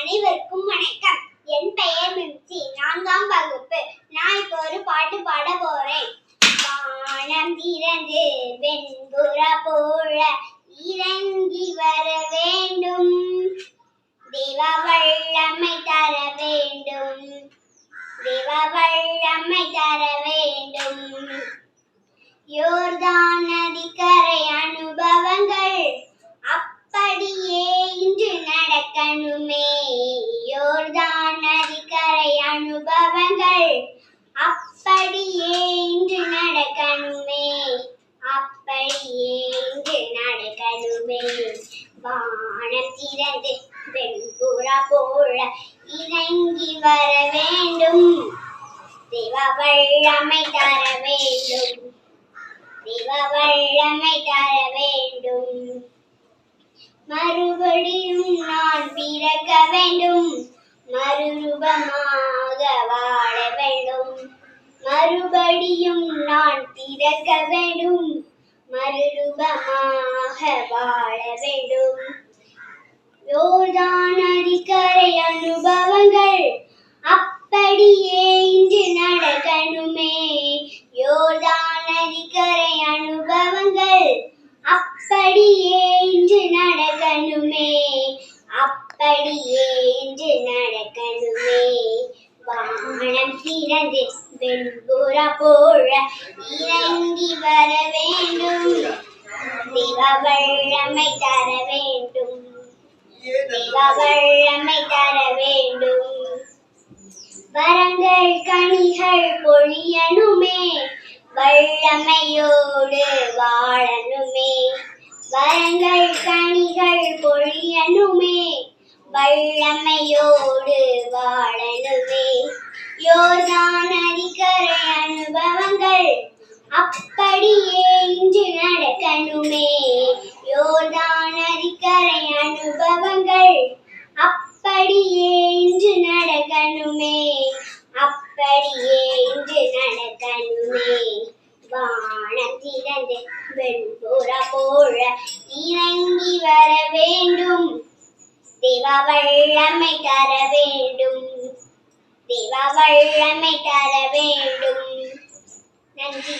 அனைவருக்கும் வணக்கம். என் பெயர் மிம்சி. 4ஆம் வகுப்பு. நான் இப்போ ஒரு பாட்டு பாட போறேன். வானம் திறந்து வெண்புறா போல இறங்கி வர வேண்டும், தேவ வல்லமை தர வேண்டும், தேவ வல்லமை தர வேண்டும். யோர்தான் நதிக்கரை அனுபவங்கள் அப்படியே இன்று நடக்கணுமே. யோர்தான் நதிக்கரை அனுபவங்கள் அப்படியே இன்று நடக்கணுமே, அப்படியே இன்று நடக்கணுமே. வானம் திறந்து வெண்புறா போல இறங்கி வர வேண்டும், தேவ வல்லமை தர வேண்டும், தேவ வல்லமை தர வேண்டும். மறுபடியும் நான் பிறக்க வேண்டும், மறுரூபமாக வாழ வேண்டும். மறுபடியும் நான் பிறக்க வேண்டும், மறுரூபமாக வாழ வேண்டும். யோர்தான் நதிக்கரை அனுபவங்கள் அப்படியே இன்று நடக்கணுமே. யோர்தான் நதிக்கரை அனுபவங்கள் அப்படியே இன்று நடக்கணுமே, அப்படியே இன்று நடக்கணுமே. வானம் திறந்து வெண்புறா போல இறங்கி வர வேண்டும், தேவ வல்லமை தர வேண்டும், தேவ வல்லமை தர வேண்டும். வரங்கள் கனிகள் பொழியணுமே, வல்லமையோடு வாழணுமே. வரங்கள் கனிகள் பொழியணுமே, வல்லமையோடு வாழணுமே. யோர்தான் நதிக்கரை அனுபவங்கள் அப்படியே இன்று நடக்கணுமே. யோர்தான் நதிக்கரை அனுபவங்கள் அப்படியே இன்று நடக்கணுமே, அப்படியே இன்று நடக்கணுமே. வானம் திறந்து வெண்புறா போல இறங்கி வர வேண்டும், தேவ வல்லமை தர வேண்டும், தேவ வல்லமை தர வேண்டும். நன்றி.